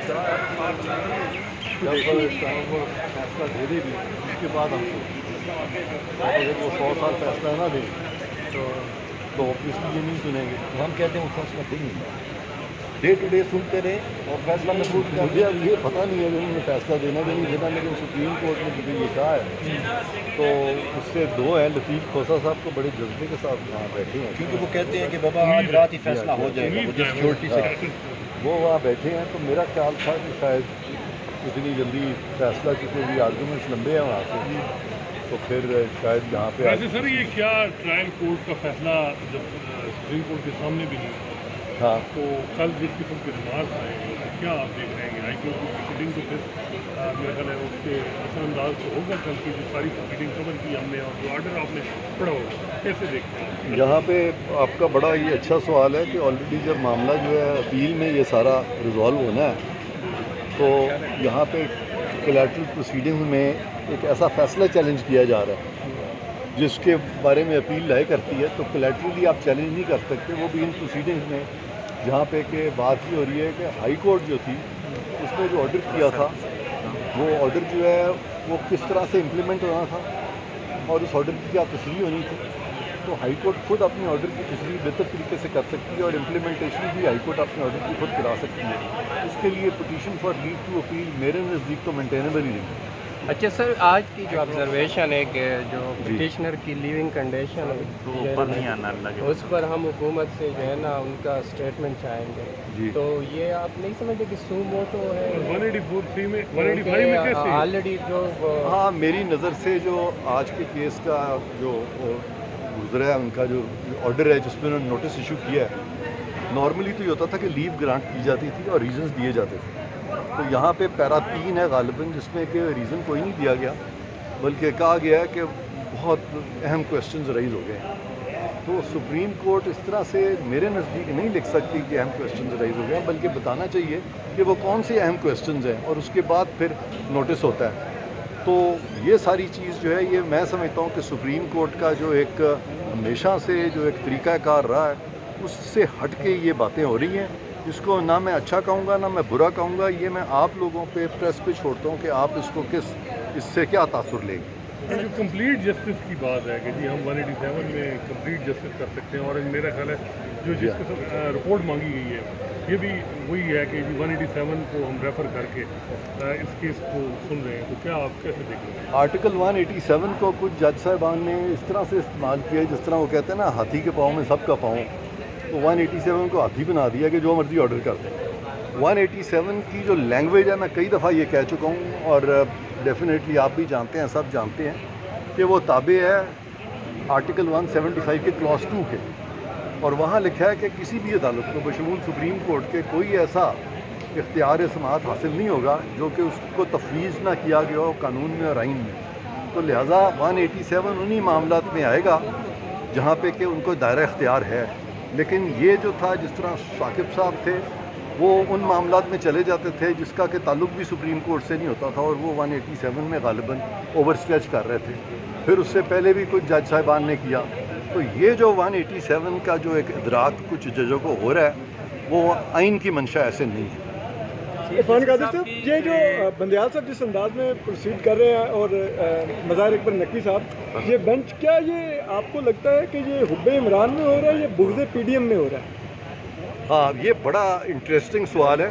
جب وہ فیصلہ دے دے بھی اس کے بعد ہم اگر وہ 100 سال فیصلہ نہ دیں تو آبویسلی یہ نہیں سنیں گے. ہم کہتے ہیں وہ فیصلہ دیں گے, ڈے ٹو ڈے سنتے رہے اور فیصلہ محفوظ کر. مجھے اب یہ پتہ نہیں ہے کہ انہوں نے فیصلہ دینا کہ نہیں دینا, لیکن سپریم کورٹ نے مجھے یہ کہا ہے تو اس سے دو ہیں. لطیف کھوسہ صاحب کو بڑے جذبے کے ساتھ وہاں بیٹھے ہیں, کیونکہ وہ کہتے ہیں کہ بابا آج رات ہی فیصلہ ہو جائے گا, مجھے سیکورٹی سے. وہ وہاں بیٹھے ہیں. تو میرا خیال تھا کہ شاید اتنی جلدی فیصلہ, چونکہ بھی آرگومنٹس لمبے ہیں وہاں سے, تو پھر شاید یہاں پہ ویسے سر یہ کیا ٹرائل کورٹ کا فیصلہ جب سپریم کورٹ کے سامنے بھی نہیں ہوا, ہاں تو کل جس قسم کے ریمارک آئے ہیں کیا آپ دیکھ رہے ہیں کہ ہائی کورٹ کی پروسیڈنگ تو پھر میرا خیال ہے اس کے اثر انداز تو ہوگا کل کی جو ساری پروسیڈنگ کور کی ہم نے اور جو آرڈر آپ نے پڑھا ہوگا, کیسے دیکھتے ہیں؟ یہاں پہ آپ کا بڑا یہ اچھا سوال ہے کہ آلریڈی جب معاملہ جو ہے اپیل میں یہ سارا ریزالو ہونا ہے, تو یہاں پہ کولیٹرل پروسیڈنگ میں ایک ایسا فیصلہ چیلنج کیا جا رہا ہے جس کے بارے میں اپیل لائے کرتی ہے. تو کولیٹرلی آپ چیلنج نہیں کر سکتے. وہ بھی ان پروسیڈنگز میں جہاں پہ کہ بات یہ ہو رہی ہے کہ ہائی کورٹ جو تھی اس نے جو آرڈر کیا تھا, وہ آرڈر جو ہے وہ کس طرح سے امپلیمنٹ ہونا تھا اور اس آرڈر کی کیا تشریح ہونی تھی. تو ہائی کورٹ خود اپنے آرڈر کی تشریح بہتر طریقے سے کر سکتی ہے, اور امپلیمنٹیشن بھی ہائی کورٹ اپنے آرڈر کی خود کرا سکتی ہے. اس کے لیے petition for leave to appeal میرے نزدیک تو مینٹینیبل ہی نہیں. اچھا سر, آج کی جو آبزرویشن ہے کہ جو پٹیشنر کی لیونگ کنڈیشن ہے اس پر ہم حکومت سے جو ہے نا ان کا اسٹیٹمنٹ چاہیں گے, تو یہ آپ نہیں سمجھتے کہ سو موٹو ہے 184 میں 185 میں کیسے آلریڈی جو ہاں, میری نظر سے جو آج کے کیس کا جو گزرا ہے, ان کا جو آرڈر ہے جس میں انہوں نے نوٹس ایشو کیا ہے, نارملی تو یہ ہوتا تھا کہ لیو گرانٹ کی جاتی تھی اور ریزنز دیے جاتے تھے. تو یہاں پہ پیرا 3 ہے غالباً, جس میں کہ ریزن کوئی نہیں دیا گیا, بلکہ کہا گیا ہے کہ بہت اہم کویسچنز رائز ہو گئے ہیں. تو سپریم کورٹ اس طرح سے میرے نزدیک نہیں لکھ سکتی کہ اہم کویسچنز رائز ہو گئے ہیں, بلکہ بتانا چاہیے کہ وہ کون سے اہم کویسچنز ہیں, اور اس کے بعد پھر نوٹس ہوتا ہے. تو یہ ساری چیز جو ہے یہ میں سمجھتا ہوں کہ سپریم کورٹ کا جو ایک ہمیشہ سے جو ایک طریقہ کار رہا ہے اس سے ہٹ کے یہ باتیں ہو رہی ہیں, جس کو نہ میں اچھا کہوں گا نہ میں برا کہوں گا. یہ میں آپ لوگوں پہ پریس پہ چھوڑتا ہوں کہ آپ اس کو اس سے کیا تاثر لیں گے. جو کمپلیٹ جسٹس کی بات ہے کہ جی ہم 187 میں کمپلیٹ جسٹس کر سکتے ہیں, اور میرا خیال ہے جو جس قسم رپورٹ مانگی گئی ہے یہ بھی وہی ہے کہ جی 187 کو ہم ریفر کر کے اس کیس کو سن رہے ہیں. تو کیا آپ کیسے دیکھ رہے ہیں؟ آرٹیکل 187 کو کچھ جج صاحبان نے اس طرح سے استعمال کیا ہے جس طرح وہ کہتے ہیں نا ہاتھی کے پاؤں میں سب کا پاؤں. تو 187 کو ہاتھی بنا دیا کہ جو مرضی آرڈر کر دیں. 187 کی جو لینگویج ہے میں کئی دفعہ یہ کہہ چکا ہوں, اور ڈیفینیٹلی آپ بھی جانتے ہیں, سب جانتے ہیں کہ وہ تابع ہے آرٹیکل 175 کے کلاس 2 کے, اور وہاں لکھا ہے کہ کسی بھی عدالت کو بشمول سپریم کورٹ کے کوئی ایسا اختیار سماعت حاصل نہیں ہوگا جو کہ اس کو تفویض نہ کیا گیا ہو قانون میں اور آئین میں. تو لہٰذا 187 انہی معاملات میں آئے گا جہاں پہ کہ ان کو دائرہ اختیار ہے. لیکن یہ جو تھا جس طرح ثاقب صاحب تھے وہ ان معاملات میں چلے جاتے تھے جس کا کہ تعلق بھی سپریم کورٹ سے نہیں ہوتا تھا, اور وہ 187 میں غالباً اوور اسٹریچ کر رہے تھے. پھر اس سے پہلے بھی کچھ جج صاحبان نے کیا. تو یہ جو 187 کا جو ایک ادراک کچھ ججوں کو ہو رہا ہے وہ آئین کی منشا ایسے نہیں ہے. عرفان قادری صاحب, یہ جو بندیال صاحب جس انداز میں پروسیڈ کر رہے ہیں اور مظاہر اکبر نقوی صاحب, یہ بینچ کیا یہ آپ کو لگتا ہے کہ یہ حب عمران میں ہو رہا ہے یا بغض پی ڈی ایم میں ہو رہا ہے؟ ہاں, یہ بڑا انٹرسٹنگ سوال ہے.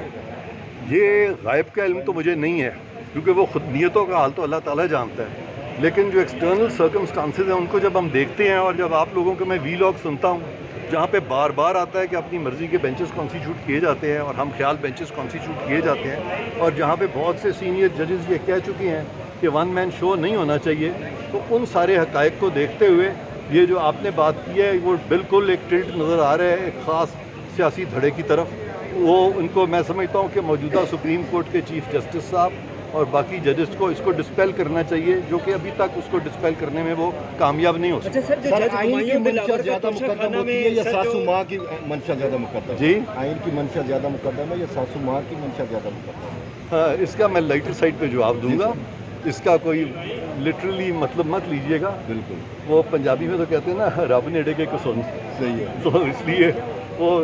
یہ غائب کا علم تو مجھے نہیں ہے کیونکہ وہ خود نیتوں کا حال تو اللہ تعالیٰ جانتا ہے. لیکن جو ایکسٹرنل سرکمسٹانسز ہیں ان کو جب ہم دیکھتے ہیں, اور جب آپ لوگوں کو میں وی لاگ سنتا ہوں جہاں پہ بار بار آتا ہے کہ اپنی مرضی کے بینچز کانسٹیٹیوٹ کیے جاتے ہیں اور ہم خیال بینچز کانسٹیٹیوٹ کیے جاتے ہیں, اور جہاں پہ بہت سے سینئر ججز یہ کہہ چکے ہیں کہ ون مین شو نہیں ہونا چاہیے, تو ان سارے حقائق کو دیکھتے ہوئے یہ جو آپ نے بات کی ہے وہ بالکل ایک ٹلٹ نظر آ رہا ہے ایک خاص سیاسی دھڑے کی طرف. وہ ان کو میں سمجھتا ہوں کہ موجودہ سپریم کورٹ کے چیف جسٹس صاحب اور باقی ججز کو اس کو ڈسپیل کرنا چاہیے, جو کہ ابھی تک اس کو ڈسپیل کرنے میں وہ کامیاب نہیں ہو سکے. آئین کی منشا زیادہ مقدم ہوتی ہے یا ساسو ماں کی منشا زیادہ مقدم ہے؟ جی, آئین کی منشا زیادہ مقدم ہے یا ساسو ماں کی منشا زیادہ مقدم ہے؟ اس کا میں لائٹر سائڈ پہ جواب دوں گا. اس کا کوئی لٹرلی مطلب مت لیجئے گا. بالکل, وہ پنجابی میں تو کہتے ہیں نا رب نیڑے کے کسون. صحیح ہے. تو اس لیے وہ